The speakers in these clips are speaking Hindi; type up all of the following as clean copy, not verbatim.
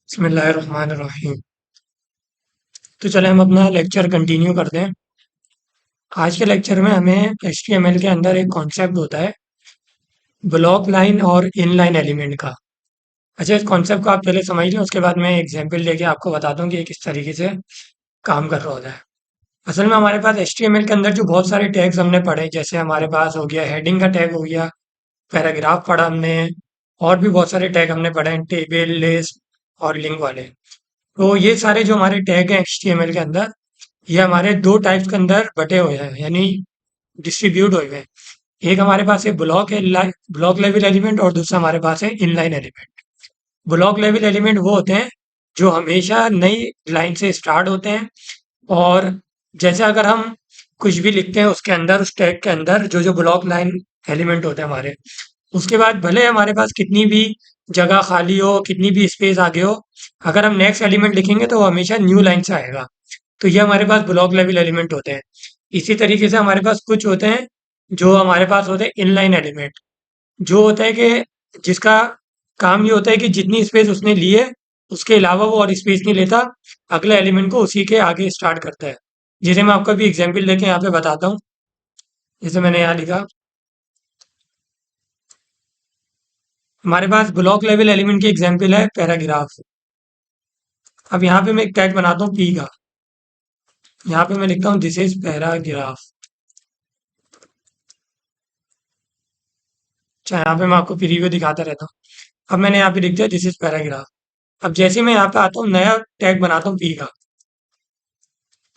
बिस्मिल्लाहिर्रहमानिर्रहीम। तो चले हम अपना लेक्चर कंटिन्यू करते हैं। आज के लेक्चर में हमें एचटीएमएल के अंदर एक कॉन्सेप्ट होता है ब्लॉक लाइन और इनलाइन एलिमेंट का। अच्छा, इस कॉन्सेप्ट को आप पहले समझ लें, उसके बाद मैं एग्जांपल लेके आपको बताता हूँ कि ये किस तरीके से काम कर रहा होता है। असल में हमारे पास एचटीएमएल के अंदर जो बहुत सारे टैग्स हमने पढ़े, जैसे हमारे पास हो गया हेडिंग का टैग, हो गया पैराग्राफ पढ़ा हमने, और भी बहुत सारे टैग हमने पढ़े हैं, टेबल, लिस्ट और लिंक वाले। तो ये सारे जो हमारे टैग हैं एचटीएमएल के अंदर, ये हमारे दो टाइप्स के अंदर बटे हुए हैं, यानी डिस्ट्रीब्यूट हुए हैं। एक हमारे पास है ब्लॉक लेवल एलिमेंट, और दूसरा हमारे पास है inline element. Block level element वो होते हैं जो हमेशा नई लाइन से स्टार्ट होते हैं, और जैसे अगर हम कुछ भी लिखते हैं उसके अंदर, उस टैग के अंदर जो जो ब्लॉक लाइन एलिमेंट होते हैं हमारे, उसके बाद भले हमारे पास कितनी भी जगह खाली हो, कितनी भी स्पेस आगे हो, अगर हम नेक्स्ट एलिमेंट लिखेंगे तो वो हमेशा न्यू लाइन से आएगा। तो ये हमारे पास ब्लॉक लेवल एलिमेंट होते हैं। इसी तरीके से हमारे पास कुछ होते हैं जो हमारे पास होते हैं इनलाइन एलिमेंट, जो होता है कि जिसका काम ये होता है कि जितनी स्पेस उसने ली है उसके अलावा वो और स्पेस नहीं लेता, अगले एलिमेंट को उसी के आगे स्टार्ट करता है। जैसे मैं आपको भी एग्जांपल लेके यहाँ पे बताता हूँ। जैसे मैंने यहाँ लिखा, हमारे पास ब्लॉक लेवल एलिमेंट की एग्जांपल है पैराग्राफ। अब यहाँ पे मैं एक टैग बनाता हूँ पी का। यहाँ पे मैं लिखता हूँ दिस इज पैराग्राफ। अच्छा, यहाँ पे मैं आपको प्रीव्यू दिखाता रहता हूँ। अब मैंने यहाँ पे लिख दिया दिस इज पैराग्राफ। अब जैसे मैं यहाँ पे आता हूँ, नया टैग बनाता हूँ पी का,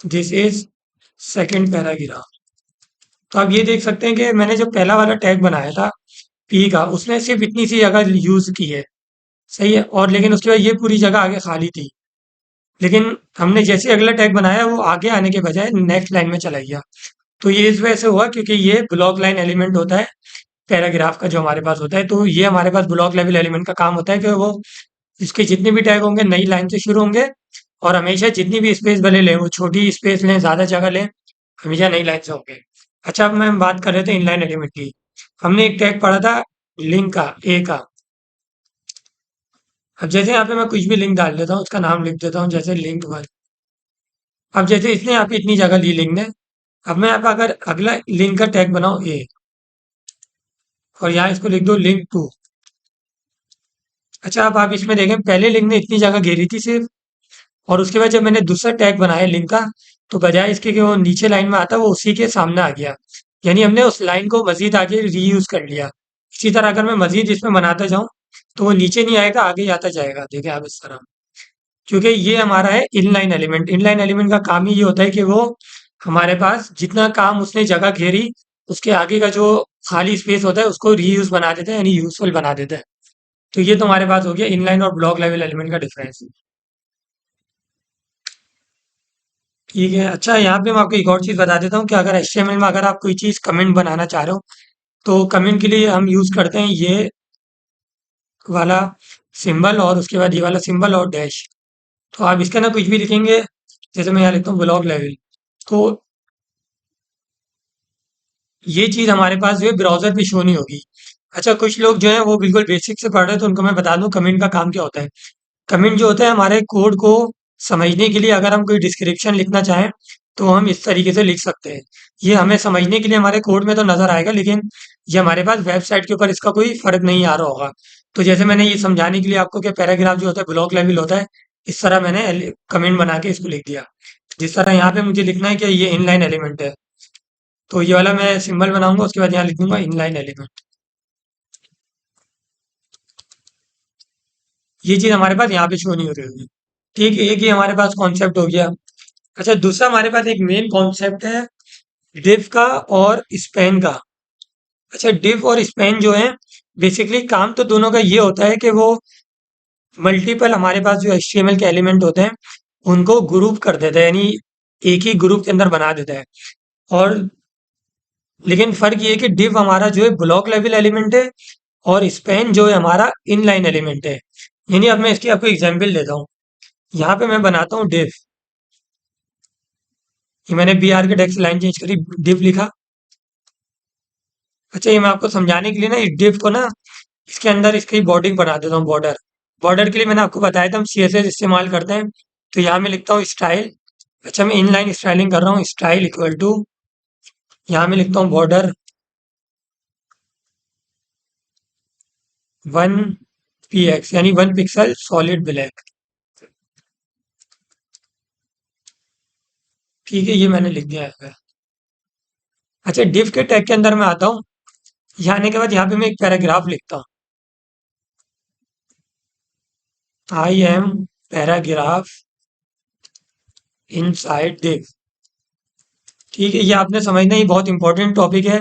दिस इज सेकंड पैराग्राफ। तो आप ये देख सकते हैं कि मैंने जो पहला वाला टैग बनाया था पी का, उसने सिर्फ इतनी सी जगह यूज की है, सही है, और लेकिन उसके बाद ये पूरी जगह आगे खाली थी। लेकिन हमने जैसे अगला टैग बनाया वो आगे आने के बजाय नेक्स्ट लाइन में चला गया। तो ये इस वजह से हुआ क्योंकि ये ब्लॉक लाइन एलिमेंट होता है पैराग्राफ का जो हमारे पास होता है। तो ये हमारे पास ब्लॉक लेवल एलिमेंट का काम होता है कि वो इसके जितने भी टैग होंगे नई लाइन से शुरू होंगे, और हमेशा जितनी भी स्पेस भले लें, वो छोटी स्पेस लें, ज्यादा जगह लें, हमेशा नई लाइन से होंगे। अच्छा, अब मैं बात कर रहे थे इनलाइन एलिमेंट की। हमने एक टैग पढ़ा था लिंक का, ए का। अब जैसे यहाँ पे मैं कुछ भी लिंक डाल देता हूँ, उसका नाम लिख देता हूँ जैसे लिंक वन। अब जैसे इसने यहाँ पे इतनी जगह ली लिंक ने, अब मैं यहाँ पे अगर अगला लिंक का टैग बनाऊँ ए, और यहाँ इसको लिख दो लिंक टू। अच्छा, अब आप इसमें देखें पहले लिंक ने इतनी जगह घेरी थी सिर्फ, और उसके बाद जब मैंने दूसरा टैग बनाया लिंक का, तो बजाय इसके कि वो नीचे लाइन में आता, वो उसी के सामने आ गया। यानी हमने उस लाइन को मजीद आगे रीयूज कर लिया। इसी तरह अगर मैं मजीद इसमें बनाता जाऊं, तो वो नीचे नहीं आएगा, आगे ही आता जाएगा। देखिए आप इस तरह, क्योंकि ये हमारा है इनलाइन एलिमेंट। इनलाइन एलिमेंट का काम ही ये होता है कि वो हमारे पास जितना काम उसने जगह घेरी, उसके आगे का जो खाली स्पेस होता है उसको रीयूज बना देता है, यानी यूजफुल बना देता है। तो ये तो हमारे पास हो गया इनलाइन और ब्लॉक लेवल एलिमेंट का डिफरेंस। ठीक है। अच्छा, यहाँ पे मैं आपको एक और चीज़ बता देता हूँ कि अगर एचटीएमएल में अगर आप कोई चीज़ कमेंट बनाना चाह रहे हो, तो कमेंट के लिए हम यूज़ करते हैं ये वाला सिंबल, और उसके बाद ये वाला सिंबल और डैश। तो आप इसके अंदर कुछ भी लिखेंगे, जैसे मैं यहाँ लिखता हूँ ब्लॉक लेवल, तो ये चीज़ हमारे पास जो है ब्राउज़र पे शो नहीं होगी। अच्छा, कुछ लोग जो हैं वो बिल्कुल बेसिक से पढ़ रहे हैं, तो उनको मैं बता दूँ कमेंट का काम क्या होता है। कमेंट जो होता है हमारे कोड को समझने के लिए, अगर हम कोई डिस्क्रिप्शन लिखना चाहें तो हम इस तरीके से लिख सकते हैं। ये हमें समझने के लिए हमारे कोड में तो नज़र आएगा, लेकिन ये हमारे पास वेबसाइट के ऊपर इसका कोई फ़र्क नहीं आ रहा होगा। तो जैसे मैंने ये समझाने के लिए आपको कि पैराग्राफ जो होता है ब्लॉक लेवल होता है, इस तरह मैंने कमेंट बना के इसको लिख दिया। जिस तरह यहाँ पे मुझे लिखना है कि ये इनलाइन एलिमेंट है, तो ये वाला मैं सिंबल बनाऊंगा, उसके बाद यहाँ लिख दूंगा इनलाइन एलिमेंट। ये चीज़ हमारे पास यहाँ पे शो नहीं हो रही होगी। ठीक है, एक ही हमारे पास कॉन्सेप्ट हो गया। अच्छा, दूसरा हमारे पास एक मेन कॉन्सेप्ट है डिव का और स्पैन का। अच्छा, डिव और स्पैन जो है, बेसिकली काम तो दोनों का ये होता है कि वो मल्टीपल हमारे पास जो एचटीएमएल के एलिमेंट होते हैं उनको ग्रुप कर देता है, यानी एक ही ग्रुप के अंदर बना देता है। और लेकिन फर्क ये है कि डिव हमारा जो है ब्लॉक लेवल एलिमेंट है, और स्पैन जो है हमारा इनलाइन एलिमेंट है। यानी अब मैं इसकी आपको एग्जांपल देता हूँ। यहाँ पे मैं बनाता हूँ डिव। ये मैंने बी आर के टेक्स्ट लाइन चेंज करी, डिव लिखा। अच्छा, ये मैं आपको समझाने के लिए ना इस डिव को ना इसके अंदर इसकी बॉर्डिंग बना देता हूँ, बॉर्डर। बॉर्डर के लिए मैंने आपको बताया था हम सीएसएस इस्तेमाल करते हैं। तो यहाँ मैं लिखता हूँ स्टाइल। अच्छा, मैं इनलाइन स्टाइलिंग कर रहा हूँ, स्टाइल इक्वल टू, यहाँ मैं लिखता हूँ बॉर्डर 1 px यानी 1 पिक्सल सॉलिड ब्लैक। ठीक है, ये मैंने लिख दिया है। अच्छा, डिफ के टैग के अंदर मैं आता हूँ। यहाँ आने के बाद यहाँ पे मैं एक पैराग्राफ लिखता हूँ, आई एम पैराग्राफ इनसाइड डिफ। ठीक है, ये आपने समझना, ये बहुत इंपॉर्टेंट टॉपिक है,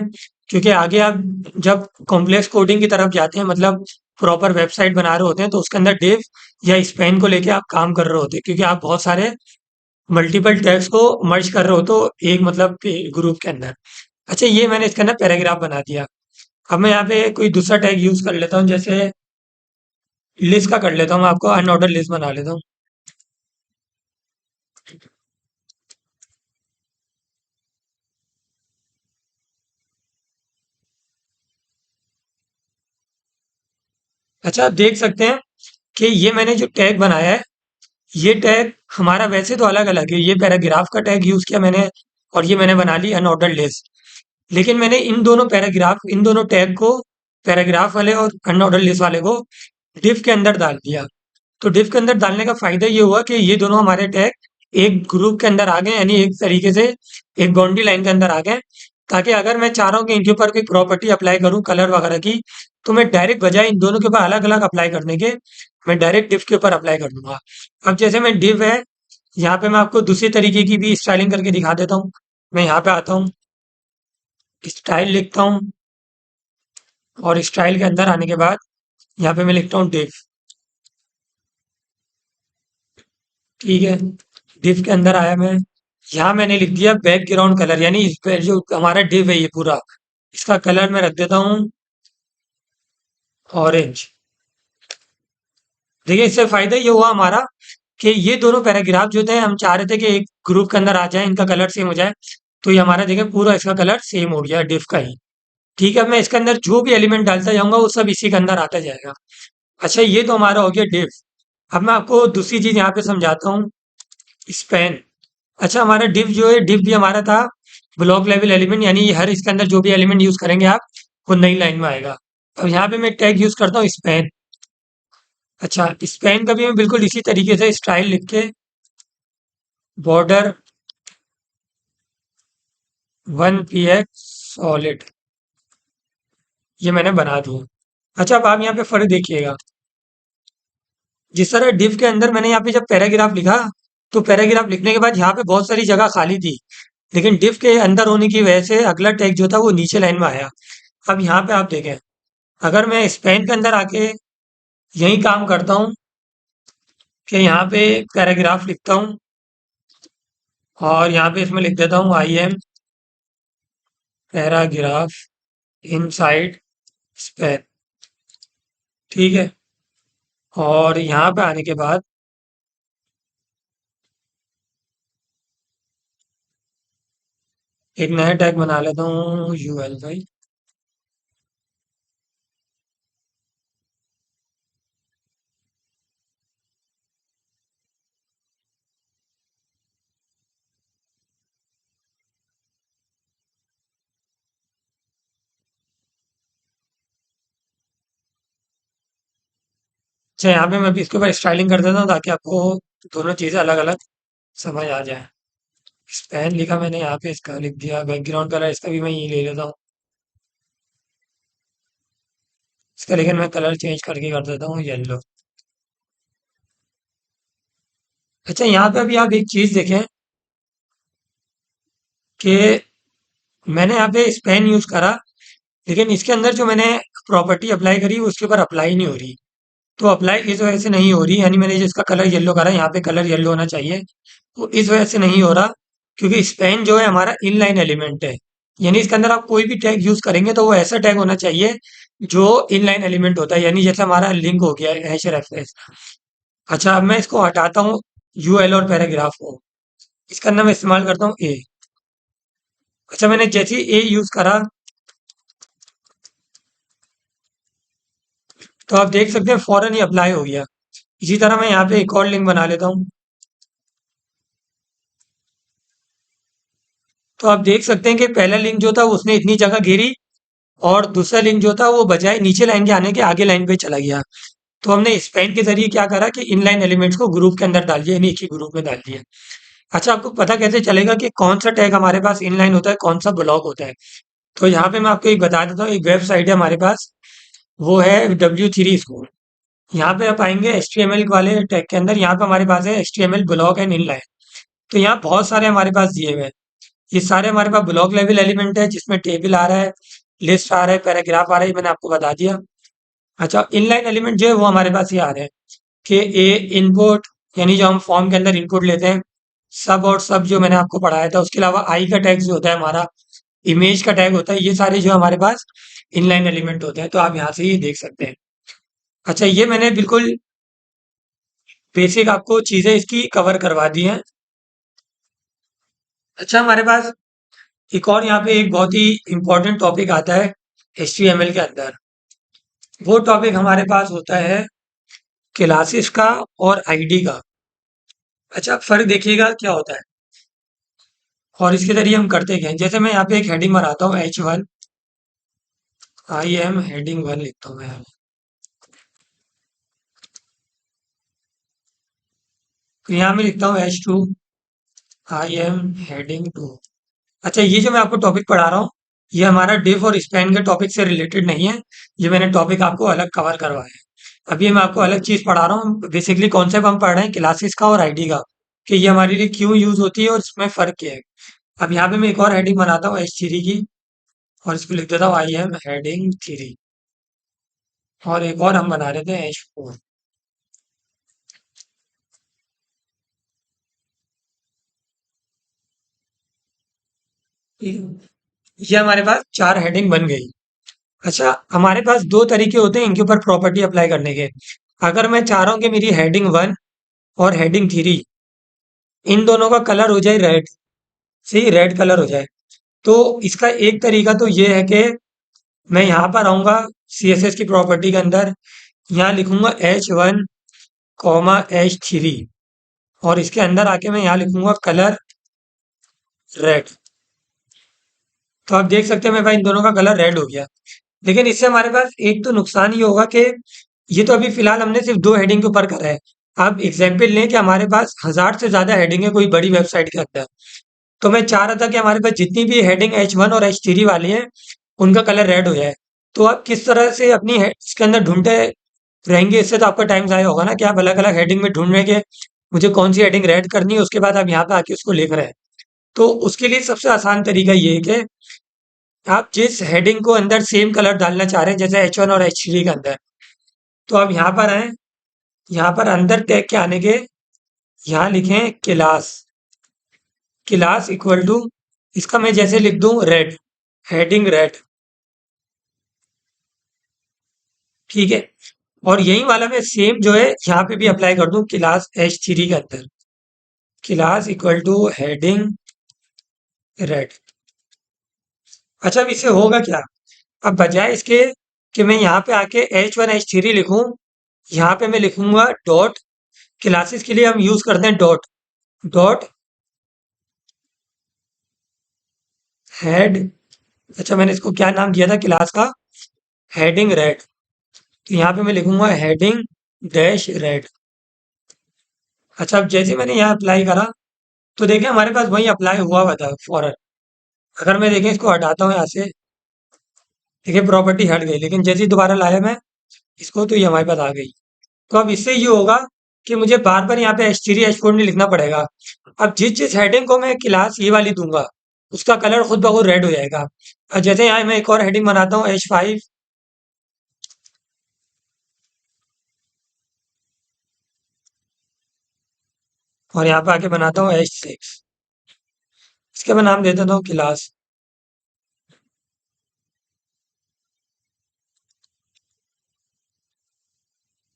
क्योंकि आगे आप जब कॉम्प्लेक्स कोडिंग की तरफ जाते हैं, मतलब प्रॉपर वेबसाइट बना रहे होते हैं, तो उसके अंदर डिव या स्पैन को लेके आप काम कर रहे होते हैं, क्योंकि आप बहुत सारे मल्टीपल टैग्स को मर्ज कर रहे हो तो एक मतलब ग्रुप के अंदर। अच्छा, ये मैंने इसके अंदर पैराग्राफ बना दिया। अब मैं यहाँ पे कोई दूसरा टैग यूज कर लेता हूँ, जैसे लिस्ट का कर लेता हूँ, मैं आपको अनऑर्डर लिस्ट बना लेता हूँ। अच्छा, आप देख सकते हैं कि ये मैंने जो टैग बनाया है, ये टैग हमारा वैसे तो अलग अलग है, ये पैराग्राफ का टैग यूज किया मैंने, और ये मैंने बना ली अनऑर्डर लिस्ट। लेकिन मैंने इन दोनों टैग को, पैराग्राफ वाले और अनऑर्डर लिस्ट वाले को डिफ के अंदर डाल दिया। तो डिफ के अंदर डालने का फायदा ये हुआ कि ये दोनों हमारे टैग एक ग्रुप के अंदर आ गए, यानी एक तरीके से एक बाउंड्री लाइन के अंदर आ गए, ताकि अगर मैं चाह रहा हूँ कि इनके ऊपर कोई प्रॉपर्टी अप्लाई करूँ कलर वगैरह की, तो मैं डायरेक्ट बजाय इन दोनों के ऊपर अलग अलग अप्लाई करने के, मैं डायरेक्ट डिफ के ऊपर अप्लाई कर दूंगा। अब जैसे मैं डिव है, यहाँ पे मैं आपको दूसरी तरीके की भी स्टाइलिंग करके दिखा देता हूँ। मैं यहाँ पे आता हूँ, स्टाइल लिखता हूँ, और स्टाइल के अंदर आने के बाद यहाँ पे मैं लिखता हूँ डिव। ठीक है, डिव के अंदर आया मैं, यहाँ मैंने लिख दिया बैकग्राउंड कलर, यानी इस पे जो हमारा डिव है ये पूरा, इसका कलर मैं रख देता हूँ ऑरेंज। देखिए, इससे फायदा ये हुआ हमारा कि ये दोनों पैराग्राफ जो थे, हम चाह रहे थे कि एक ग्रुप के अंदर आ जाए, इनका कलर सेम हो जाए, तो ये हमारा देखिए पूरा इसका कलर सेम हो गया डिव का ही। ठीक है, अब मैं इसके अंदर जो भी एलिमेंट डालता जाऊंगा वो सब इसी के अंदर आता जाएगा। अच्छा, ये तो हमारा हो गया डिव। अब मैं आपको दूसरी चीज यहाँ पे समझाता हूँ, स्पैन। अच्छा, हमारा डिव जो है, डिव भी हमारा था ब्लॉक लेवल एलिमेंट, यानी हर इसके अंदर जो भी एलिमेंट यूज करेंगे आप, वो नई लाइन में आएगा। अब यहाँ पे मैं टैग यूज करता हूँ स्पैन। अच्छा, स्पैन का भी मैं बिल्कुल इसी तरीके से स्टाइल लिख के बॉर्डर 1 px सॉलिड, ये मैंने बना दिया। अच्छा, अब आप यहाँ पे फर्क देखिएगा, जिस तरह डिव के अंदर मैंने यहाँ पे जब पैराग्राफ लिखा, तो पैराग्राफ लिखने के बाद यहाँ पे बहुत सारी जगह खाली थी, लेकिन डिव के अंदर होने की वजह से अगला टैग जो था वो नीचे लाइन में आया। अब यहाँ पे आप देखें, अगर मैं स्पेन के अंदर आके यही काम करता हूँ कि यहाँ पे पैराग्राफ लिखता हूँ, और यहाँ पे इसमें लिख देता हूँ I am paragraph inside Spain. ठीक है, और यहाँ पे आने के बाद एक नया टैग बना लेता हूँ UL। अच्छा, यहाँ पे मैं भी इसके ऊपर स्टाइलिंग कर देता हूँ, ताकि आपको दोनों चीज़ें अलग अलग समझ आ जाए। स्पेन लिखा मैंने, यहाँ पे इसका लिख दिया बैकग्राउंड कलर, इसका भी मैं ये ले लेता हूँ, इसका लेकिन मैं कलर चेंज करके कर देता हूँ येलो। अच्छा, यहाँ पे अभी आप एक चीज़ देखें कि मैंने यहाँ पे स्पेन यूज करा, लेकिन इसके अंदर जो मैंने प्रॉपर्टी अप्लाई करी, वो उसके ऊपर अप्लाई नहीं हो रही। तो अप्लाई इस वजह से नहीं हो रही, यानी मैंने जिसका कलर येलो करा, यहाँ पे कलर येलो होना चाहिए, तो इस वजह से नहीं हो रहा, क्योंकि स्पेन जो है हमारा इनलाइन एलिमेंट है। यानी इसके अंदर आप कोई भी टैग यूज करेंगे तो वो ऐसा टैग होना चाहिए जो इनलाइन एलिमेंट होता है, यानी जैसे हमारा लिंक हो गया हैश रेफरेंस। अच्छा, अब मैं इसको हटाता हूँ यूएल और पैराग्राफ को, इसका अंदर मैं इस्तेमाल करता हूँ ए। अच्छा, मैंने जैसे ही ए यूज करा, तो आप देख सकते हैं फौरन ही अप्लाई हो गया। इसी तरह मैं यहाँ पे एक और लिंक बना लेता हूँ। तो आप देख सकते हैं कि पहला लिंक जो था उसने इतनी जगह घेरी, और दूसरा लिंक जो था वो बजाय नीचे लाइन के आने के आगे लाइन पे चला गया। तो हमने स्पैन के जरिए क्या करा कि इनलाइन एलिमेंट्स को ग्रुप के अंदर डाल दिया, यानी एक ही ग्रुप में डाल दिया। अच्छा, आपको पता कैसे चलेगा कि कौन सा टैग हमारे पास इनलाइन होता है, कौन सा ब्लॉक होता है? तो यहाँ पे मैं आपको एक बता देता हूँ, एक वेबसाइट है हमारे पास, वो है W3 स्कूल। यहाँ पे आप आएंगे HTML वाले टैग के अंदर, यहाँ पे हमारे पास है HTML ब्लॉक एंड इनलाइन। तो यहाँ बहुत सारे हमारे पास दिए हुए हैं। ये सारे हमारे पास ब्लॉक लेवल एलिमेंट है, जिसमें टेबल आ रहा है, लिस्ट आ रहा है, पैराग्राफ आ रहा है, ये मैंने आपको बता दिया। अच्छा, इनलाइन एलिमेंट जो है वो हमारे पास ये आ रहे हैं कि ए इनपुट, यानी जो हम फॉर्म के अंदर इनपुट लेते हैं, सब और सब जो मैंने आपको पढ़ाया था, उसके अलावा आई का टैग जो होता है हमारा, इमेज का टैग होता है, ये सारे जो हमारे पास इनलाइन एलिमेंट होते हैं। तो आप यहाँ से ये देख सकते हैं। अच्छा, ये मैंने बिल्कुल बेसिक आपको चीजें इसकी कवर करवा दी हैं। अच्छा, हमारे पास एक और यहाँ पे एक बहुत ही इंपॉर्टेंट टॉपिक आता है HTML के अंदर। वो टॉपिक हमारे पास होता है क्लासेस का और आईडी का। अच्छा, फर्क देखिएगा क्या होता है और इसके जरिए हम करते क्या हैं। जैसे मैं यहाँ पे एक हेडिंग बनाता हूँ H1, आई एम हेडिंग 1 लिखता हूँ मैं यहाँ। फिर यहाँ मैं लिखता हूँ H2, आई एम हेडिंग 2। अच्छा, ये जो मैं आपको टॉपिक पढ़ा रहा हूँ, ये हमारा डिफ और स्पैन के टॉपिक से रिलेटेड नहीं है। ये मैंने टॉपिक आपको अलग कवर करवाया है। अभी मैं आपको अलग चीज पढ़ा रहा हूँ। बेसिकली कॉन्सेप्ट हम पढ़ रहे हैं क्लासेस का और आईडी का, कि ये हमारे लिए क्यों यूज होती है और इसमें फर्क क्या है। अब यहाँ पे मैं एक और हेडिंग बनाता हूँ H3 की, और इसको लिख देता हूँ आई एम हेडिंग 3। और एक और हम बना रहे थे H4। ये हमारे पास चार हेडिंग बन गई। अच्छा, हमारे पास दो तरीके होते हैं इनके ऊपर प्रॉपर्टी अप्लाई करने के। अगर मैं चाह रहा हूँ कि मेरी हेडिंग 1 और हेडिंग 3, इन दोनों का कलर हो जाए रेड, सही, रेड कलर हो जाए, तो इसका एक तरीका तो ये है कि मैं यहाँ पर आऊंगा CSS की प्रॉपर्टी के अंदर, यहाँ लिखूंगा H1 H3, और इसके अंदर आके मैं यहाँ लिखूंगा कलर रेड। तो आप देख सकते हैं मैं भाई इन दोनों का कलर रेड हो गया। लेकिन इससे हमारे पास एक तो नुकसान ये होगा कि ये तो अभी फिलहाल हमने सिर्फ दो हेडिंग के ऊपर करा है। आप एग्जाम्पल लें कि हमारे पास 1000 से ज्यादा हेडिंग है कोई बड़ी वेबसाइट के अंदर, तो मैं चाह रहा था कि हमारे पास जितनी भी हेडिंग H1 और H3 वाली है, उनका कलर रेड हो जाए। तो आप किस तरह से अपनी इसके अंदर ढूंढते रहेंगे? इससे तो आपका टाइम ज़ाया होगा ना, कि आप अलग अलग हेडिंग में ढूंढ रहे हैं कि मुझे कौन सी हेडिंग रेड करनी है, उसके बाद आप यहाँ पे आके उसको लिख रहे हैं। तो उसके लिए सबसे आसान तरीका ये है कि आप जिस हेडिंग को अंदर सेम कलर डालना चाह रहे हैं, जैसे H1 और H3 के अंदर, तो आप यहाँ पर आए, यहाँ पर अंदर टैग के आने के यहाँ लिखें क्लास, क्लास इक्वल टू, इसका मैं जैसे लिख दूं रेड, हेडिंग रेड, ठीक है। और यही वाला मैं सेम जो है यहाँ पे भी अप्लाई कर दूं क्लास H3 के अंदर, class equal two heading red. अच्छा, अब इससे होगा क्या? अब बजाय इसके कि मैं यहाँ पे आके H1 H3 लिखूं, यहाँ पे मैं लिखूंगा डॉट, क्लासेस के लिए हम यूज करते हैं डॉट, डॉट हेड। अच्छा, मैंने इसको क्या नाम दिया था क्लास का? Heading red. तो यहाँ पे मैं लिखूंगा हेडिंग डैश रेड। अच्छा, अब जैसे मैंने यहाँ अप्लाई करा, तो देखें हमारे पास वही अप्लाई हुआ हुआ था फौरन। अगर मैं देखें इसको हटाता हूँ यहाँ से, देखिए प्रॉपर्टी हट गई, लेकिन जैसे ही दोबारा लाया मैं इसको, तो ये हमारे पास आ गई। तो अब इससे ये होगा कि मुझे बार बार यहाँ पे H3 H4 नहीं लिखना पड़ेगा। अब जिस जिस हेडिंग को मैं क्लास ये वाली दूंगा, उसका कलर खुद ब खुद रेड हो जाएगा। अब जैसे यहाँ मैं एक और हेडिंग बनाता हूँ H5, और यहाँ पे आके बनाता हूँ H6, इसका मैं नाम दे देता हूँ क्लास।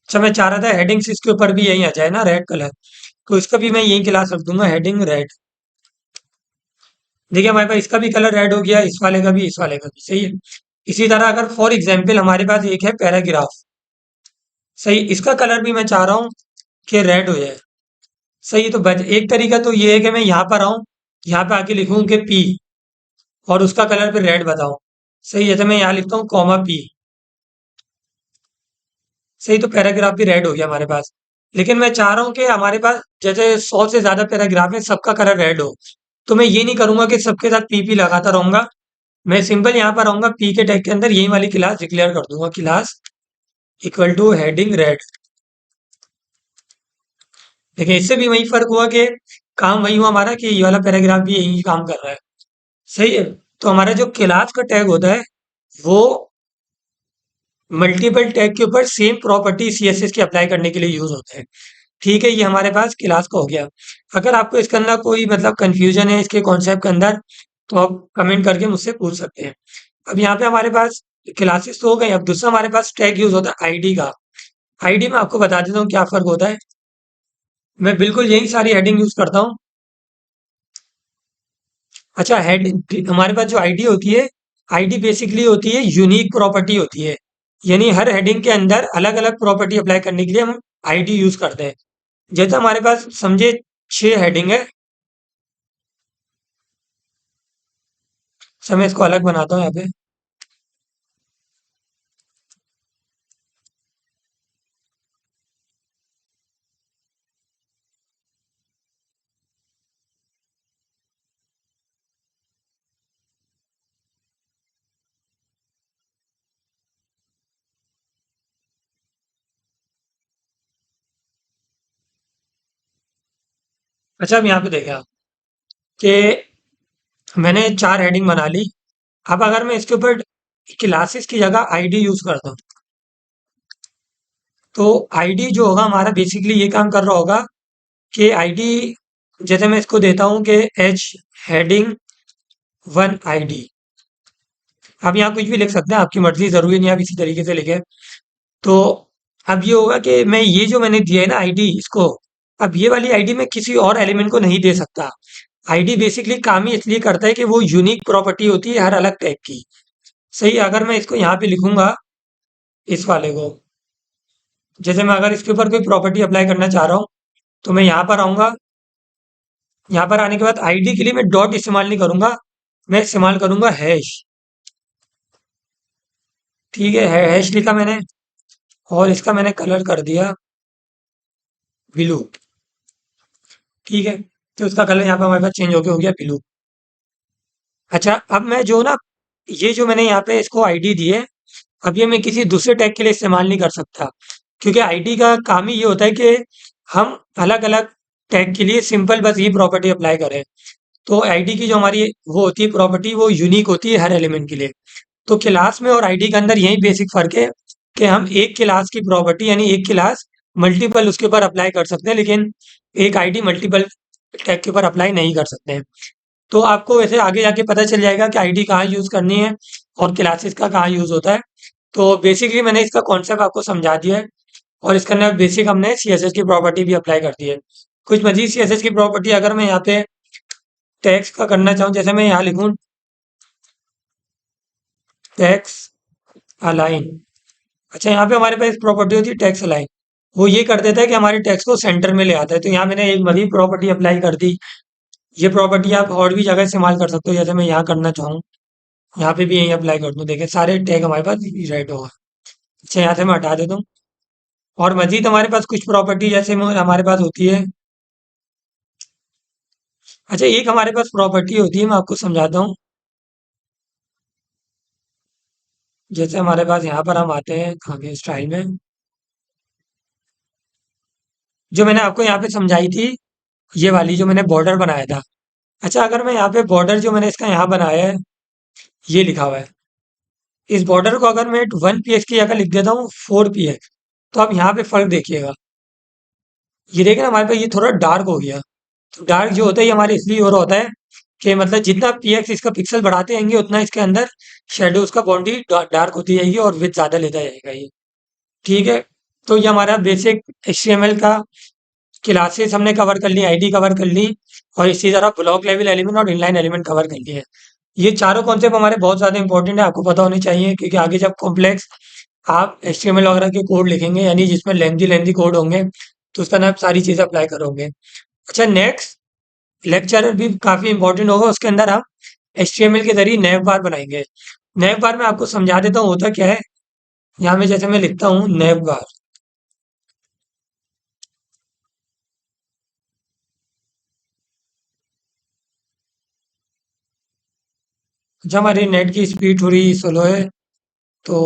अच्छा, मैं चाह रहा था हेडिंग 6 के ऊपर भी यही आ जाए ना, रेड कलर, तो इसका भी मैं यही क्लास रख दूंगा, हेडिंग रेड। देखिए हमारे पास इसका भी कलर रेड हो गया, इस वाले का भी, इस वाले का भी, सही है। इसी तरह अगर फॉर एग्जाम्पल हमारे पास एक है पैराग्राफ, सही, इसका कलर भी मैं चाह रहा हूँ कि रेड हो जाए। सही है, तो एक तरीका तो ये है कि मैं यहाँ पर आऊँ, यहाँ पे आके लिखूँ कि पी, और उसका कलर फिर रेड बताऊँ। सही है, तो मैं यहाँ लिखता हूँ कॉमा पी। सही, तो पैराग्राफ भी रेड हो गया हमारे पास। लेकिन मैं चाह रहा हूँ कि हमारे पास जैसे 100 से ज्यादा पैराग्राफ है, सबका कलर रेड हो। तो मैं ये नहीं करूंगा कि सबके साथ पी लगाता रहूंगा। मैं सिंपल यहाँ पर आऊंगा, पी के टैग के अंदर यही वाली क्लास डिक्लेयर कर दूंगा, class equal two heading red. देखिए, इससे भी वही फर्क हुआ कि काम वही हुआ हमारा कि ये वाला पैराग्राफ भी यही काम कर रहा है। सही है, तो हमारा जो क्लास का टैग होता है वो मल्टीपल टैग के ऊपर सेम प्रॉपर्टी सीएसएस की अप्लाई करने के लिए यूज होता है। ठीक है, ये हमारे पास क्लास का हो गया। अगर आपको इसके अंदर कोई मतलब कंफ्यूजन है इसके कॉन्सेप्ट के अंदर, तो आप कमेंट करके मुझसे पूछ सकते हैं। अब यहाँ पे हमारे पास क्लासेस तो हो गई, अब दूसरा हमारे पास टैग यूज होता है आईडी का। आईडी में आपको बता देता हूँ क्या फर्क होता है। मैं बिल्कुल यही सारी हेडिंग यूज करता हूँ। अच्छा, हेड हमारे पास जो आईडी होती है, आईडी बेसिकली होती है यूनिक प्रॉपर्टी होती है। यानी हर हेडिंग के अंदर अलग अलग प्रॉपर्टी अप्लाई करने के लिए हम आईडी यूज करते हैं। जैसे हमारे पास समझे 6 हेडिंग है। समय इसको अलग बनाता हूँ यहाँ पे। अच्छा, अब यहाँ पे देखें आप कि मैंने 4 हेडिंग बना ली। अब अगर मैं इसके ऊपर क्लासेस की जगह आईडी यूज करता हूँ, तो आईडी जो होगा हमारा बेसिकली ये काम कर रहा होगा कि आईडी, जैसे मैं इसको देता हूँ कि एच हेडिंग 1 आईडी। आप यहाँ कुछ भी लिख सकते हैं, आपकी मर्जी, जरूरी नहीं आप इसी तरीके से लिखे। तो अब ये होगा कि मैं ये जो मैंने दिया है ना आईडी इसको, अब ये वाली आईडी मैं किसी और एलिमेंट को नहीं दे सकता। आईडी बेसिकली काम ही इसलिए करता है कि वो यूनिक प्रॉपर्टी होती है हर अलग टाइप की। सही है, अगर मैं इसको यहाँ पे लिखूंगा, इस वाले को, जैसे मैं अगर इसके ऊपर कोई प्रॉपर्टी अप्लाई करना चाह रहा हूँ, तो मैं यहाँ पर आऊंगा। यहाँ पर आने के बाद आईडी के लिए मैं डॉट इस्तेमाल नहीं करूंगा, मैं इस्तेमाल करूंगा हैश। ठीक है, हैश लिखा मैंने, और इसका मैंने कलर कर दिया ब्लू। ठीक है, तो उसका कलर यहाँ पे हमारे पास चेंज होके हो गया ब्लू। अच्छा, अब मैं जो ना, ये जो मैंने यहाँ पे इसको आईडी दी है, अब ये मैं किसी दूसरे टैग के लिए इस्तेमाल नहीं कर सकता, क्योंकि आईडी का काम ही ये होता है कि हम अलग अलग टैग के लिए सिंपल बस ये प्रॉपर्टी अप्लाई करें। तो आईडी की जो हमारी वो होती है प्रॉपर्टी, वो यूनिक होती है हर एलिमेंट के लिए। तो क्लास में और आईडी के अंदर यही बेसिक फर्क है कि हम एक क्लास की प्रॉपर्टी यानी एक क्लास मल्टीपल उसके ऊपर अप्लाई कर सकते हैं, लेकिन एक आईडी मल्टीपल टैग के ऊपर अप्लाई नहीं कर सकते हैं। तो आपको वैसे आगे जाके पता चल जाएगा कि आईडी कहाँ यूज करनी है और क्लासेस का कहाँ यूज होता है। तो बेसिकली मैंने इसका कॉन्सेप्ट आपको समझा दिया है, और इसके अंदर बेसिक हमने सीएसएस की प्रॉपर्टी भी अप्लाई कर दी है। कुछ मजीद सीएसएस की प्रॉपर्टी अगर मैं यहाँ पे टैक्स का करना चाहूँ, जैसे मैं यहाँ लिखूँ टैक्स अलाइन। अच्छा, यहाँ पे हमारे पास प्रॉपर्टी होती है टैक्स अलाइन। वो ये कर देता है कि हमारे टैक्स को सेंटर में ले आता है। तो यहाँ मैंने एक मजीद प्रॉपर्टी अप्लाई कर दी। ये प्रॉपर्टी आप और भी जगह इस्तेमाल कर सकते हो, जैसे मैं यहाँ करना चाहूँ, यहाँ पे भी यही अप्लाई कर दूँ। देखिए, सारे टैग हमारे पास राइट होगा। अच्छा, यहाँ से मैं हटा देता हूँ। और मजीद हमारे पास कुछ प्रॉपर्टी जैसे हमारे पास होती है। अच्छा, एक हमारे पास प्रॉपर्टी होती है, मैं आपको समझाता हूँ। जैसे हमारे पास यहाँ पर हम आते हैं आगे स्टाइल में, जो मैंने आपको यहाँ पे समझाई थी, ये वाली जो मैंने बॉर्डर बनाया था। अच्छा, अगर मैं यहाँ पे बॉर्डर जो मैंने इसका यहाँ बनाया है, ये लिखा हुआ है, इस बॉर्डर को अगर मैं 1 px की जगह लिख देता हूँ 4 px, तो आप यहाँ पे फर्क देखिएगा। ये देखिए ना, हमारे पास ये थोड़ा डार्क हो गया। तो डार्क जो होता है ये हमारे इसलिए हो रहा होता है कि मतलब जितना पीएक्स इसका पिक्सल बढ़ाते जाएंगे उतना इसके अंदर शेडोज का बाउंड्री डार्क होती जाएगी और विड्थ ज्यादा लेता जाएगा ये। ठीक है, तो ये हमारा बेसिक एचटीएमएल का क्लासेस हमने कवर कर ली, आईडी कवर कर ली, और इसी तरह ब्लॉक लेवल एलिमेंट और इनलाइन एलिमेंट कवर कर लिए। ये चारों कॉन्सेप्ट हमारे बहुत ज्यादा इंपॉर्टेंट है, आपको पता होने चाहिए, क्योंकि आगे जब कॉम्प्लेक्स आप एचटीएमएल वगैरह के कोड लिखेंगे, यानी जिसमें लेंथी लेंथी कोड होंगे, तो उस पर आप सारी चीज़ें अप्लाई करोगे। अच्छा, नेक्स्ट लेक्चर भी काफ़ी इंपॉर्टेंट होगा, उसके अंदर हम HTML के ज़रिए नैव बार बनाएंगे। नैव बार मैं आपको समझा देता हूँ होता क्या है। यहाँ में जैसे मैं लिखता हूँ नैव बार, जब हमारी नेट की स्पीड थोड़ी स्लो है तो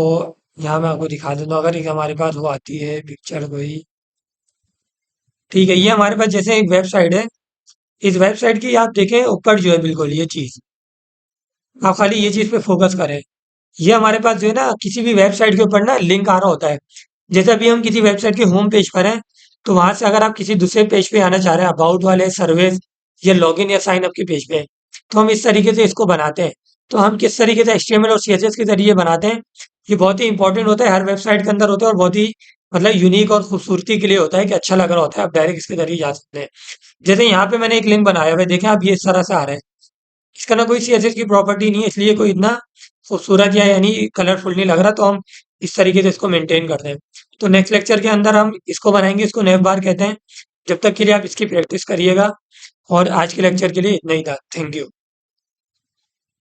यहाँ मैं आपको दिखा देता हूँ। अगर एक हमारे पास वो आती है पिक्चर कोई, ठीक है, ये हमारे पास जैसे एक वेबसाइट है। इस वेबसाइट की आप देखें ऊपर जो है बिल्कुल ये चीज़, आप खाली ये चीज़ पे फोकस करें। ये हमारे पास जो है ना किसी भी वेबसाइट के ऊपर ना लिंक आ रहा होता है। जैसे अभी हम किसी वेबसाइट के होम पेज पर हैं, तो वहां से अगर आप किसी दूसरे पेज पे आना चाह रहे हैं, अबाउट वाले सर्विस या लॉगिन या साइन अप के पेज पे, तो हम इस तरीके से इसको बनाते हैं। तो हम किस तरीके से HTML और CSS के जरिए बनाते हैं, ये बहुत ही इंपॉर्टेंट होता है, हर वेबसाइट के अंदर होता है और बहुत ही मतलब यूनिक और खूबसूरती के लिए होता है कि अच्छा लग रहा होता है, आप डायरेक्ट इसके जरिए जा सकते हैं। जैसे यहाँ पे मैंने एक लिंक बनाया हुआ है, देखें आप, ये इस तरह से आ रहा है। इसका ना कोई CSS की प्रॉपर्टी नहीं है, इसलिए कोई इतना खूबसूरत या यानी कलरफुल नहीं लग रहा, तो हम इस तरीके से इसको मेंटेन करते हैं। तो नेक्स्ट लेक्चर के अंदर हम इसको बनाएंगे, इसको नैव बार कहते हैं। जब तक के लिए आप इसकी प्रैक्टिस करिएगा, और आज के लेक्चर के लिए इतना ही था। Thank you.